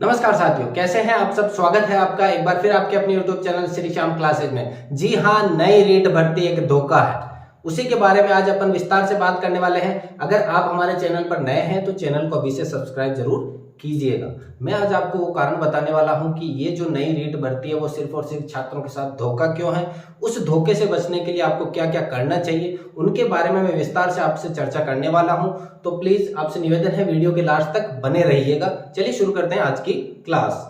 नमस्कार साथियों, कैसे हैं आप सब। स्वागत है आपका एक बार फिर आपके अपने YouTube channel Shri Shyam classes में। जी हाँ, नई रीट भर्ती एक धोखा है, उसी के बारे में आज अपन विस्तार से बात करने वाले हैं। अगर आप हमारे चैनल पर नए हैं तो चैनल को अभी से सब्सक्राइब जरूर कीजिएगा। मैं आज आपको वो कारण बताने वाला हूं कि ये जो नई रीट भर्ती है वो सिर्फ और सिर्फ छात्रों के साथ धोखा क्यों है, उस धोखे से बचने के लिए आपको क्या क्या करना चाहिए, उनके बारे में मैं विस्तार से आपसे चर्चा करने वाला हूं। तो प्लीज आपसे निवेदन है, वीडियो के लास्ट तक बने रहिएगा। चलिए शुरू करते हैं आज की क्लास।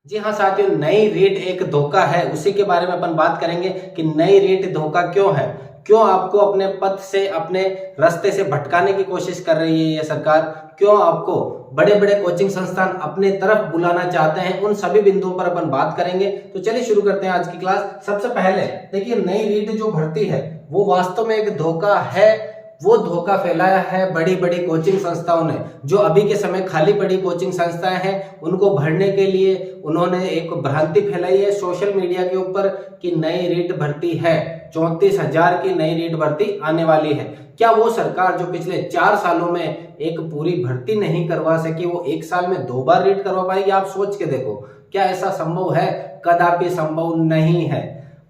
जी हाँ साथियों, नई रीट एक धोखा है, उसी के बारे में अपन बात करेंगे कि नई रीट धोखा क्यों है, क्यों आपको अपने पथ से, अपने रास्ते से भटकाने की कोशिश कर रही है ये सरकार, क्यों आपको बड़े बड़े कोचिंग संस्थान अपने तरफ बुलाना चाहते हैं, उन सभी बिंदुओं पर अपन बात करेंगे। तो चलिए शुरू करते हैं आज की क्लास। सबसे पहले देखिए, नई रीट जो भर्ती है वो वास्तव में एक धोखा है। वो धोखा फैलाया है बड़ी बड़ी कोचिंग संस्थाओं ने, जो अभी के समय खाली पड़ी कोचिंग संस्थाएं हैं उनको भरने के लिए उन्होंने एक भ्रांति फैलाई है सोशल मीडिया के ऊपर कि नई रीट भर्ती है, 34,000 की नई रीट भर्ती आने वाली है। क्या वो सरकार जो पिछले 4 सालों में एक पूरी भर्ती नहीं करवा सकी, वो 1 साल में 2 बार रीट करवा पाएगी? आप सोच के देखो, क्या ऐसा संभव है? कदापि संभव नहीं है।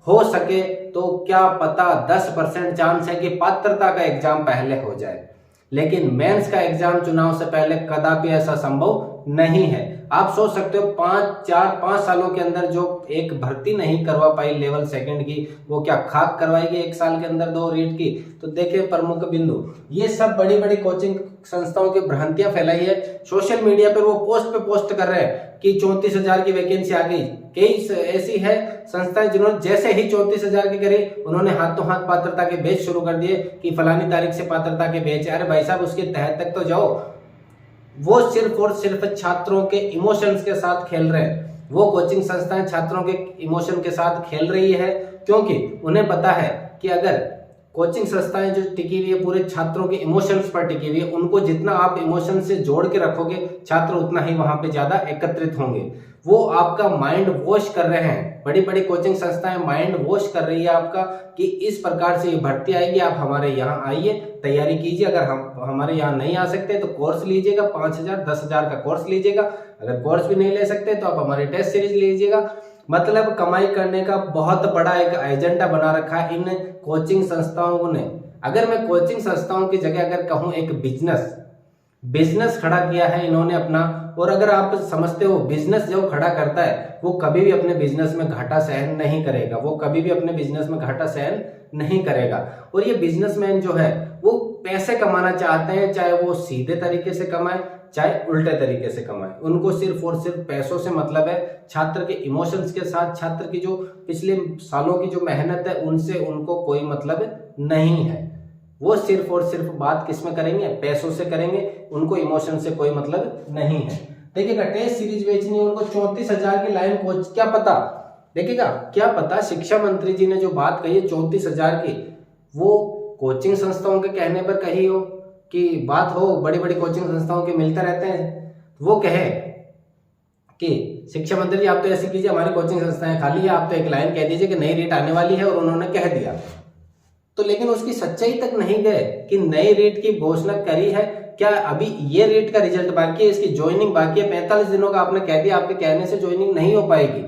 हो सके तो क्या पता 10% चांस है कि पात्रता का एग्जाम पहले हो जाए, लेकिन मेंस का एग्जाम चुनाव से पहले कदापि ऐसा संभव नहीं है। आप सोच सकते हो 5 सालों के अंदर जो एक भर्ती नहीं करवा पाई लेवल सेकंड की, वो क्या खाक करवाएगी 1 साल के अंदर 2 रीट की? तो देखिए प्रमुख बिंदु, ये सब बड़ी बड़ी कोचिंग संस्थाओं की भ्रांतियां फैलाई है सोशल मीडिया पर। वो पोस्ट पे पोस्ट कर रहे हैं कि 34,000 की वैकेंसी आ गई। कई ऐसी है संस्थाएं जिन्होंने जैसे ही 34,000 की करी, उन्होंने हाथों हाथ पात्रता के बैच शुरू कर दिए कि फलानी तारीख से पात्रता के बैच। अरे भाई साहब, उसके तहत तक तो जाओ। वो सिर्फ और सिर्फ छात्रों के इमोशंस के साथ खेल रहे हैं। वो कोचिंग संस्थाएं छात्रों के इमोशन के साथ खेल रही है, क्योंकि उन्हें पता है कि अगर कोचिंग संस्थाएं जो टिकी हुई है पूरे छात्रों के इमोशंस पर टिकी हुई है, उनको जितना आप इमोशन से जोड़ के रखोगे छात्र उतना ही वहां पे ज्यादा एकत्रित होंगे। वो आपका माइंड वॉश कर रहे हैं, बड़ी बड़ी कोचिंग संस्थाएं माइंड वॉश कर रही है आपका कि इस प्रकार से ये भर्ती आएगी, आप हमारे यहाँ आइए, तैयारी कीजिए। अगर हम हमारे यहाँ नहीं आ सकते तो कोर्स लीजिएगा, 5,000 10,000 का कोर्स लीजिएगा। अगर कोर्स भी नहीं ले सकते तो आप हमारे टेस्ट सीरीज लीजिएगा। मतलब कमाई करने का बहुत बड़ा एक एजेंडा बना रखा है इन कोचिंग संस्थाओं ने। अगर मैं कोचिंग संस्थाओं की जगह अगर कहूं, एक बिजनेस खड़ा किया है इन्होंने अपना। और अगर आप समझते हो बिजनेस जो खड़ा करता है वो कभी भी अपने बिजनेस में घाटा सहन नहीं करेगा, वो कभी भी अपने बिजनेस में घाटा सहन नहीं करेगा। और ये बिजनेसमैन जो है वो पैसे कमाना चाहते हैं, चाहे वो सीधे तरीके से कमाए चाहे उल्टे तरीके से कमाए, उनको सिर्फ और सिर्फ पैसों से मतलब है। छात्र के इमोशंस के साथ, छात्र की जो पिछले सालों की जो मेहनत है उनसे उनको कोई मतलब नहीं है। वो सिर्फ और सिर्फ बात किसमें करेंगे? पैसों से करेंगे, उनको इमोशन से कोई मतलब नहीं है। देखिएगा, टेस्ट सीरीज बेचनी है उनको, 34,000 की लाइन कोच, क्या पता, देखिएगा क्या पता शिक्षा मंत्री जी ने जो बात कही है 34,000 की, वो कोचिंग संस्थाओं के कहने पर कही हो कि बात हो, बड़ी बड़ी कोचिंग संस्थाओं के मिलते रहते हैं, वो कहे कि शिक्षा मंत्री जी आप तो ऐसे कीजिए, हमारी कोचिंग संस्थाएं खाली है, आप तो एक लाइन कह दीजिए कि नई रीट आने वाली है, और उन्होंने कह दिया तो। लेकिन उसकी सच्चाई तक नहीं गए कि नई रीट की घोषणा करी है। क्या अभी ये रीट का रिजल्ट बाकी है, इसकी ज्वाइनिंग बाकी है? 45 दिनों का आपने कह दिया, आपके कहने से ज्वाइनिंग नहीं हो पाएगी,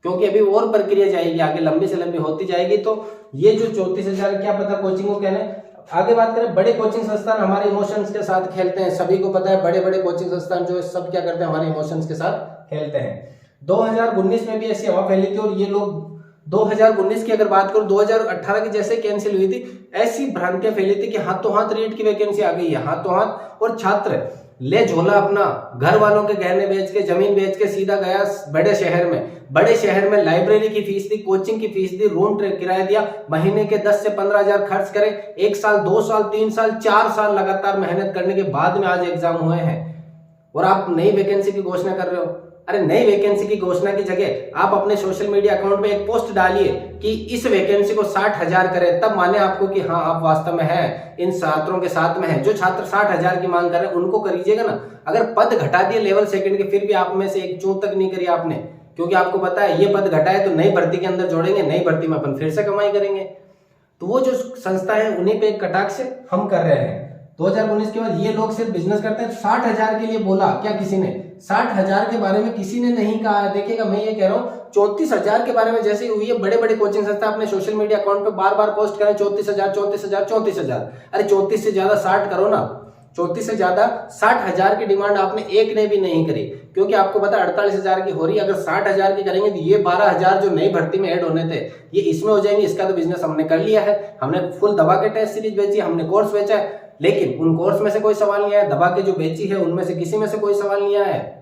क्योंकि अभी और प्रक्रिया जाएगी आगे, लंबी से लंबी होती जाएगी। तो ये जो 34,000 क्या पता कोचिंग को कहने। आगे बात करें, बड़े कोचिंग संस्थान हमारे इमोशंस के साथ खेलते हैं, सभी को पता है बड़े बड़े कोचिंग संस्थान जो है सब क्या करते हैं, हमारे इमोशंस के साथ खेलते हैं। 2019 में भी ऐसी हवा फैली थी, और ये लोग 2019 की अगर बात करूं, 2018 की जैसे कैंसिल हुई थी, ऐसी भ्रांतियां फैली थी कि हाथों हाथ रीट की वैकेंसी आ गई है, हाथों हाथ। और छात्र ले झोला अपना, घर वालों के गहने बेच के, जमीन बेच के सीधा गया बड़े शहर में लाइब्रेरी की फीस दी, कोचिंग की फीस दी, रूम किराया दिया, महीने के 10 से 15,000 खर्च करे, 1 साल 2 साल 3 साल 4 साल लगातार मेहनत करने के बाद में आज एग्जाम हुए हैं, और आप नई वैकेंसी की घोषणा कर रहे हो। अरे नई वैकेंसी की घोषणा की जगह आप अपने सोशल मीडिया अकाउंट में एक पोस्ट डालिए कि इस वैकेंसी को 60,000 करें, तब माने आपको कि हाँ आप वास्तव में हैं, इन छात्रों के साथ में हैं। जो छात्र 60,000 की मांग कर रहे हैं उनको करीजिएगा ना। अगर पद घटा दिए लेवल सेकंड के, फिर भी आप में से एक चूं तक नहीं करी आपने, क्योंकि आपको पता है ये पद घटाए तो नई भर्ती के अंदर जोड़ेंगे, नई भर्ती में अपन फिर से कमाई करेंगे। तो वो जो संस्था है उन्हीं पे एक कटाक्ष हम कर रहे हैं। 2019 के बाद ये लोग सिर्फ बिजनेस करते हैं। 60,000 के लिए बोला क्या किसी ने? 60,000 के बारे में किसी ने नहीं कहा है। देखिएगा मैं ये कह रहा हूँ 34,000 के बारे में जैसे हुई है, बड़े बड़े कोचिंग संस्था अपने सोशल मीडिया अकाउंट पे बार बार पोस्ट करें 34,000 34,000 34,000। अरे 34 से ज्यादा 60 करो ना, 34 से ज्यादा 60,000 की डिमांड आपने एक ने भी नहीं करी, क्योंकि आपको पता 48,000 की हो रही है। अगर 60,000 की करेंगे तो ये 12,000 जो नई भर्ती में ऐड होने थे ये इसमें हो जाएंगे। इसका तो बिजनेस हमने कर लिया है, हमने फुल दबा के टेस्ट सीरीज बेची, हमने कोर्स बेचा है, लेकिन उन कोर्स में से कोई सवाल नहीं आया। दबा के जो बेची है उनमें से किसी में से कोई सवाल नहीं आया है।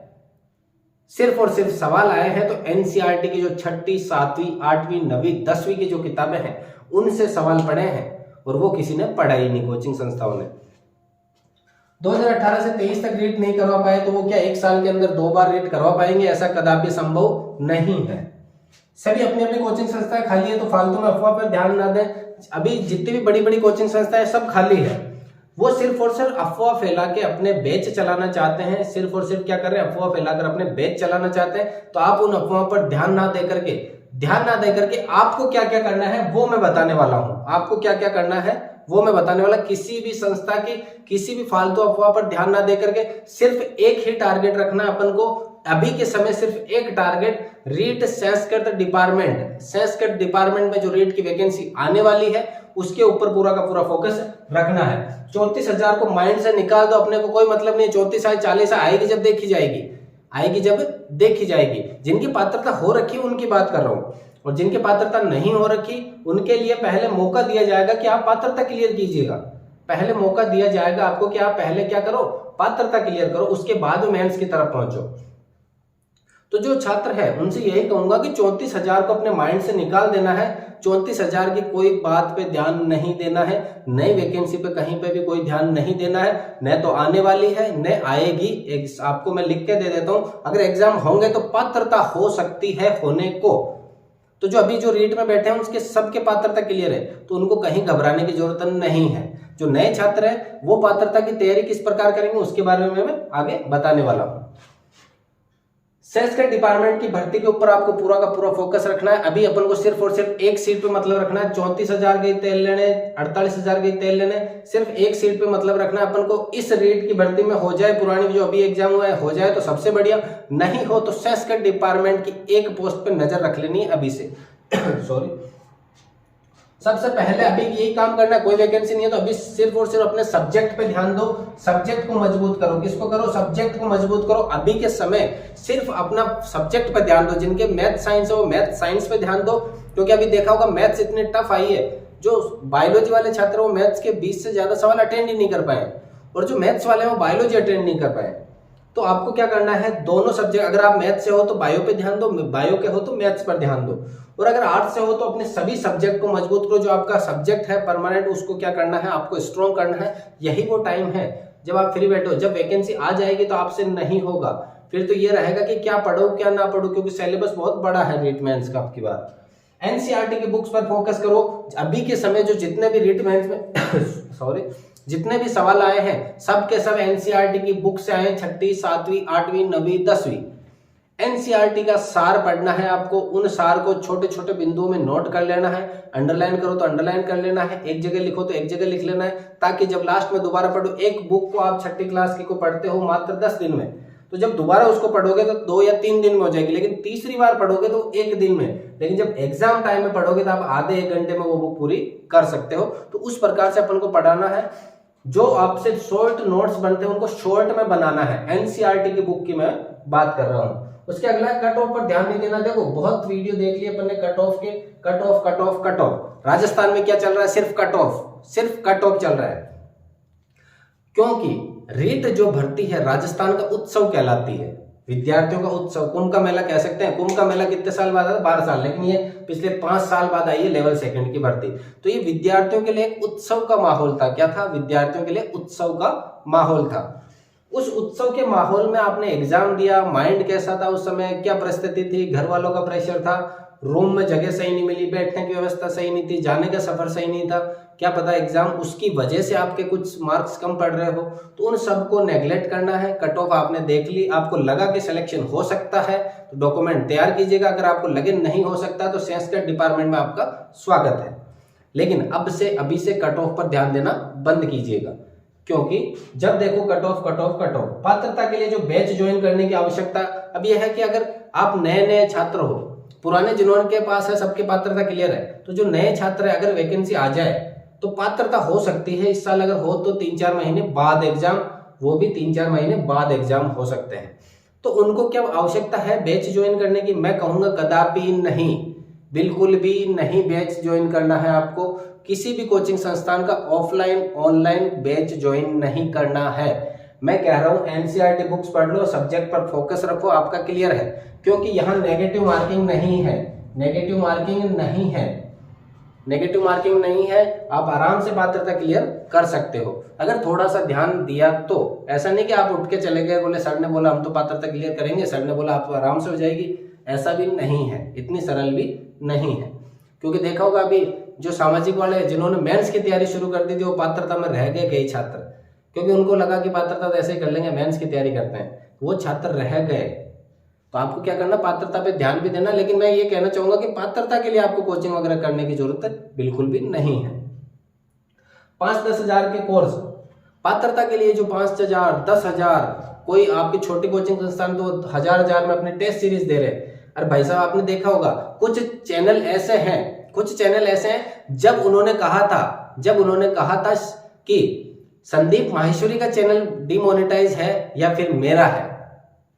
सिर्फ और सिर्फ सवाल आए हैं तो एनसीईआरटी की जो 6ठी 7वीं 8वीं 9वीं 10वीं की जो किताबें हैं उनसे सवाल पढ़े हैं, और वो किसी ने पढ़ा ही नहीं कोचिंग संस्थाओं ने। 2018 से 23 तक रीट नहीं करवा पाए तो वो क्या एक साल के अंदर 2 बार रीट करवा पाएंगे? ऐसा कदापि संभव नहीं है। सभी अपनी अपनी कोचिंग संस्थाएं खाली है, तो फालतू में अफवाह पर ध्यान ना दें। अभी जितनी भी बड़ी बड़ी कोचिंग संस्थाएं सब खाली है, वो सिर्फ और सिर्फ अफवाह फैला के अपने बैच चलाना चाहते हैं। सिर्फ और सिर्फ क्या कर रहे हैं? अफवाह फैलाकर अपने बैच चलाना चाहते हैं। तो आप उन अफवाहों पर ध्यान ना दे करके आपको क्या क्या करना है वो मैं बताने वाला हूं। आपको क्या क्या करना है वो मैं बताने वाला। किसी भी संस्था की किसी भी फालतू अफवाह पर ध्यान ना दे करके सिर्फ एक ही टारगेट रखना है अपन को। अभी के समय सिर्फ एक टारगेट, रीट संस्कृत डिपार्टमेंट में जो रीट की वैकेंसी आने वाली है उसके ऊपर पूरा का पूरा फोकस रखना है। 34,000 को माइंड से निकाल दो, अपने को कोई मतलब नहीं। 34 आए 40 आएगी जब देखी जाएगी। जिनकी पात्रता हो रखी उनकी बात कर रहा हूं, और जिनकी पात्रता नहीं हो रखी उनके लिए पहले मौका दिया जाएगा कि आप पात्रता क्लियर कीजिएगा। पहले मौका दिया जाएगा आपको कि आप पहले क्या करो? पात्रता क्लियर करो, उसके बाद मेंस की तरफ पहुंचो। तो जो छात्र है उनसे यही कहूंगा कि 34,000 को अपने माइंड से निकाल देना है। 34,000 की कोई बात पे ध्यान नहीं देना है, नई वैकेंसी पे कहीं पे भी कोई ध्यान नहीं देना है। न तो आने वाली है न आएगी। आपको मैं लिख के दे देता हूं, अगर एग्जाम होंगे तो पात्रता हो सकती है होने को। तो जो अभी जो रीट में बैठे हैं उसके सबके पात्रता क्लियर है, तो उनको कहीं घबराने की जरूरत नहीं है। जो नए छात्र हैं वो पात्रता की तैयारी किस प्रकार करेंगे उसके बारे में मैं आगे बताने वाला हूं। संस्कृत डिपार्टमेंट की भर्ती के ऊपर आपको पूरा का पूरा फोकस रखना है। अभी अपन को सिर्फ और सिर्फ एक सीट पे मतलब रखना है। 34,000 के तेल लेने, 48,000 के तेल लेने, सिर्फ एक सीट पे मतलब रखना है अपन को। इस रीट की भर्ती में हो जाए, पुरानी जो अभी एग्जाम हुआ है हो जाए तो सबसे बढ़िया, नहीं हो तो संस्कृत डिपार्टमेंट की एक पोस्ट पे नजर रख लेनी है अभी से। सॉरी, सबसे पहले अभी यही काम करना है। कोई वैकेंसी नहीं है तो अभी सिर्फ और सिर्फ अपने सब्जेक्ट पे ध्यान दो, सब्जेक्ट को मजबूत करो। किसको करो? सब्जेक्ट को मजबूत करो। अभी के समय सिर्फ अपना सब्जेक्ट पे ध्यान दो। जिनके मैथ साइंस है वो मैथ साइंस पे ध्यान दो, क्योंकि अभी देखा होगा मैथ्स इतने टफ आई है। जो बायोलॉजी वाले छात्र वो मैथ्स के 20 से ज्यादा सवाल अटेंड ही नहीं कर पाए, और जो मैथ्स वाले हैं वो बायोलॉजी अटेंड नहीं कर पाए। तो आपको क्या करना है? दोनों सब्जेक्ट, अगर आप मैथ से हो तो बायो पे ध्यान दो, बायो के हो तो मैथ्स पर ध्यान दो, और अगर आर्ट्स से हो तो अपने सभी सब्जेक्ट को मजबूत करो। जो आपका सब्जेक्ट है परमानेंट उसको क्या करना है? आपको स्ट्रॉन्ग करना है। यही वो टाइम है जब आप फ्री बैठो। जब वैकेंसी आ जाएगी तो आपसे नहीं होगा, फिर तो ये रहेगा कि क्या पढ़ो क्या ना पढ़ो, क्योंकि सिलेबस बहुत बड़ा है रीट मेंस का। आपकी बात एनसीईआरटी की बुक्स पर फोकस करो। अभी के समय जो जितने भी रीट मेंस में जितने भी सवाल आए हैं सब के सब एनसीईआरटी की बुक से आए। 6ठी 7वीं 8वीं 9वीं 10वीं एनसीईआरटी का सार पढ़ना है आपको। उन सार को छोटे छोटे बिंदुओं में नोट कर लेना है। अंडरलाइन करो तो अंडरलाइन कर लेना है, एक जगह लिखो तो एक जगह लिख लेना है, ताकि जब लास्ट में दोबारा पढ़ो। एक बुक को आप 6ठी क्लास की को पढ़ते हो मात्र 10 दिन में, तो जब दोबारा उसको पढ़ोगे तो 2 या 3 दिन में हो जाएगी, लेकिन तीसरी बार पढ़ोगे तो 1 दिन में। लेकिन जब एग्जाम टाइम में पढ़ोगे तो आप आधे 1 घंटे में वो बुक पूरी कर सकते हो। तो उस प्रकार से अपन को पढ़ाना है। जो आपसे शॉर्ट नोट्स बनते हैं उनको शॉर्ट में बनाना है। एनसीईआरटी की बुक की मैं बात कर रहा हूं। उसके अगला कट ऑफ पर ध्यान नहीं देना। देखो बहुत वीडियो देख लिए अपन ने कट ऑफ के, कट ऑफ। राजस्थान में क्या चल रहा है? सिर्फ कट ऑफ चल रहा है, क्योंकि रीट जो भर्ती है राजस्थान का उत्सव कहलाती है, विद्यार्थियों का उत्सव। कुंभ का मेला कह सकते हैं। कुंभ का मेला कितने साल बाद आता? 12 साल, लेकिन ये पिछले 5 साल बाद आई है लेवल 2 की भर्ती। तो ये विद्यार्थियों के लिए एक उत्सव का माहौल था। क्या था? विद्यार्थियों के लिए उत्सव का माहौल था। उस उत्सव के माहौल में आपने एग्जाम दिया, माइंड कैसा था उस समय, क्या परिस्थिति थी, घर वालों का प्रेशर था, रूम में जगह सही नहीं मिली, बैठने की व्यवस्था सही नहीं थी, जाने का सफर सही नहीं था, क्या पता एग्जाम उसकी वजह से आपके कुछ मार्क्स कम पड़ रहे हो, तो उन सबको नेग्लेक्ट करना है। कट ऑफ आपने देख ली, आपको लगा कि सिलेक्शन हो सकता है तो डॉक्यूमेंट तैयार कीजिएगा। अगर आपको लगे नहीं हो सकता तो संस्कृत डिपार्टमेंट में आपका स्वागत है, लेकिन अभी से कट ऑफ पर ध्यान देना बंद कीजिएगा। क्योंकि जब देखो कट ऑफ पात्रता के लिए जो बैच ज्वाइन करने की आवश्यकता अब यह है कि अगर आप नए छात्र हो, पुराने जिन्होंने पास है सबके पात्रता क्लियर है, तो जो नए छात्र है अगर वैकेंसी आ जाए तो पात्रता हो सकती है इस साल, अगर हो तो 3-4 महीने बाद एग्जाम, वो भी 3-4 महीने बाद एग्जाम हो सकते हैं। तो उनको क्या आवश्यकता है बैच ज्वाइन करने की? मैं कहूंगा कदापि नहीं, बिल्कुल भी नहीं बैच ज्वाइन करना है आपको। किसी भी कोचिंग संस्थान का ऑफलाइन ऑनलाइन बैच ज्वाइन नहीं करना है। मैं कह रहा हूं एनसीईआरटी बुक्स पढ़ लो, सब्जेक्ट पर फोकस रखो, आपका क्लियर है। क्योंकि यहाँ नेगेटिव मार्किंग नहीं है, नेगेटिव मार्किंग नहीं है, आप आराम से पात्रता क्लियर कर सकते हो अगर थोड़ा सा ध्यान दिया तो। ऐसा नहीं कि आप उठ के चले गए, बोले सर ने बोला हम तो पात्रता क्लियर करेंगे, सर ने बोला आप आराम से हो जाएगी, ऐसा भी नहीं है, इतनी सरल भी नहीं है। क्योंकि देखा होगा अभी जो सामाजिक वाले जिन्होंने मेंस की तैयारी शुरू कर दी थी, वो पात्रता में रह गए कई छात्र, क्योंकि उनको लगा कि पात्रता तो ऐसे ही कर लेंगे, मेंस की तैयारी करते हैं, वो छात्र रह गए। तो आपको क्या करना, पात्रता पे ध्यान भी देना। लेकिन मैं ये कहना चाहूंगा कि पात्रता के लिए आपको कोचिंग वगैरह करने की जरूरत बिल्कुल भी नहीं है। 5-10 हजार के कोर्स पात्रता के लिए, जो 5,000 10,000 कोई आपकी छोटी कोचिंग संस्थान तो 1000 में अपने टेस्ट सीरीज दे रहे हैं। अरे भाई साहब आपने देखा होगा कुछ चैनल ऐसे हैं जब उन्होंने कहा था कि संदीप माहेश्वरी का चैनल डिमोनेटाइज है या फिर मेरा है,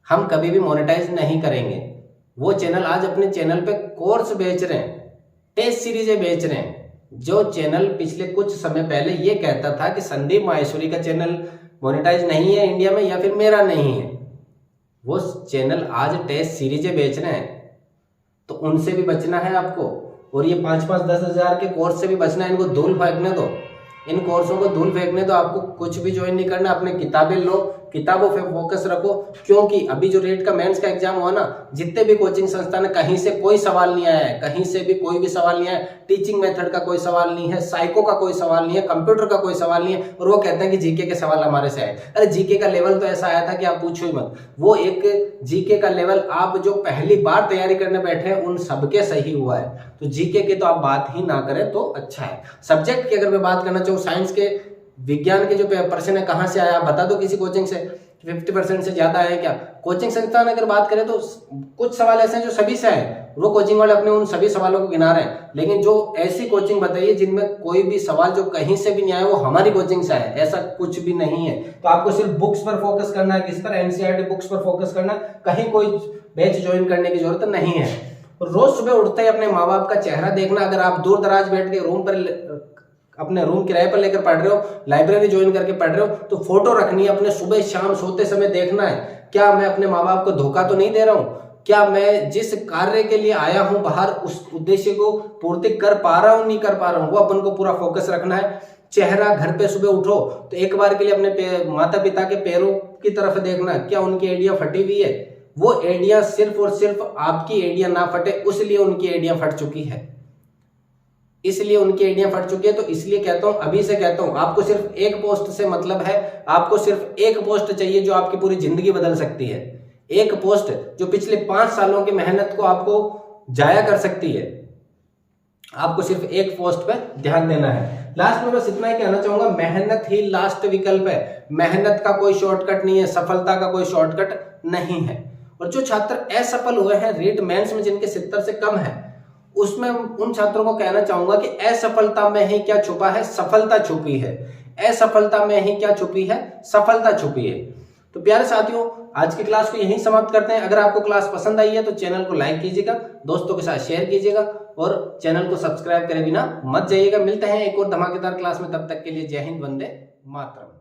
हम कभी भी मोनेटाइज नहीं करेंगे। वो चैनल आज अपने चैनल पे कोर्स बेच रहे हैं, टेस्ट सीरीजें बेच रहे हैं। जो चैनल पिछले कुछ समय पहले ये कहता था कि संदीप माहेश्वरी का चैनल मोनेटाइज नहीं है इंडिया में या फिर मेरा नहीं है, वो चैनल आज टेस्ट सीरीजें बेच रहे हैं। तो उनसे भी बचना है आपको, और ये 5-10 हजार के कोर्स से भी बचना है। इनको धूल फेंकने दो, इन कोर्सों को धूल फेंकने दो, आपको कुछ भी ज्वाइन नहीं करना। अपने किताबें लो, किताबों पे फोकस रखो। क्योंकि अभी जो रेट का मेंस का एग्जाम हुआ ना, जितने भी कोचिंग संस्थान है कहीं से कोई सवाल नहीं आया है, कहीं से भी कोई भी सवाल नहीं आया। टीचिंग मेथड का कोई सवाल नहीं है, साइको का कोई सवाल नहीं है, कंप्यूटर का कोई सवाल नहीं है, और वो कहते हैं कि जीके के सवाल हमारे से आए। अरे जीके का लेवल तो ऐसा आया था कि आप पूछो ही मत। वो एक जीके का लेवल आप जो पहली बार तैयारी करने बैठे हैं उन सबके सही हुआ है, तो जीके की तो आप बात ही ना करें तो अच्छा है। सब्जेक्ट की अगर मैं बात करना चाहूँ, साइंस के विज्ञान के जो प्रश्न है कहाँ से आया बता दो किसी कोचिंग से, 50% से ज्यादा है क्या? कोचिंग संस्थान अगर बात करें तो कुछ सवाल ऐसे हैं जो सभी से है, वो कोचिंग वाले अपने उन सभी सवालों को गिना रहे हैं। लेकिन जो ऐसी कोचिंग बताइए जिनमें कोई भी सवाल जो कहीं से भी नहीं आया वो हमारी कोचिंग से आया, ऐसा कुछ भी नहीं है। तो आपको सिर्फ बुक्स पर फोकस करना है, किस पर? एनसीईआरटी बुक्स पर फोकस करना, कहीं कोई बैच ज्वाइन करने की जरूरत नहीं है। रोज सुबह उठते ही अपने माँ बाप का चेहरा देखना। अगर आप दूर दराज बैठ के रूम पर अपने रूम किराए पर लेकर पढ़ रहे हो, लाइब्रेरी ज्वाइन करके पढ़ रहे हो, तो फोटो रखनी है अपने, सुबह शाम सोते समय देखना है क्या मैं अपने माँ बाप को धोखा तो नहीं दे रहा हूँ, क्या मैं जिस कार्य के लिए आया हूं बाहर उस उद्देश्य को पूर्ति कर पा रहा हूं नहीं कर पा रहा हूं, वो अपन को पूरा फोकस रखना है। चेहरा घर पे सुबह उठो तो एक बार के लिए अपने माता पिता के पैरों की तरफ देखना, क्या उनकी एड़ियां फटी हुई है? वो एड़ियां सिर्फ और सिर्फ आपकी एड़ियां ना फटे उसलिए उनकी एड़ियां फट चुकी है, इसलिए उनकी एड़ियां फट चुकी है। तो इसलिए कहता हूं, अभी से कहता हूं, आपको सिर्फ एक पोस्ट से मतलब है, आपको सिर्फ एक पोस्ट चाहिए जो आपकी पूरी जिंदगी बदल सकती है। एक पोस्ट जो पिछले 5 सालों की मेहनत को आपको जाया कर सकती है। आपको सिर्फ एक पोस्ट पे ध्यान देना है। लास्ट में बस इतना ही कहना चाहूंगा, मेहनत ही लास्ट विकल्प है। मेहनत का कोई शॉर्टकट नहीं है, सफलता का कोई शॉर्टकट नहीं है। और जो छात्र असफल हुए हैं रीट मेंस में, जिनके 70 से कम है, उसमें उन छात्रों को कहना चाहूंगा कि असफलता में ही क्या छुपा है, सफलता छुपी है। असफलता में ही क्या छुपी है, सफलता छुपी है। तो प्यारे साथियों, आज की क्लास को यहीं समाप्त करते हैं। अगर आपको क्लास पसंद आई है तो चैनल को लाइक कीजिएगा, दोस्तों के साथ शेयर कीजिएगा और चैनल को सब्सक्राइब करे बिना मत जाइएगा। मिलते हैं एक और धमाकेदार क्लास में, तब तक के लिए जय हिंद, वंदे मातरम।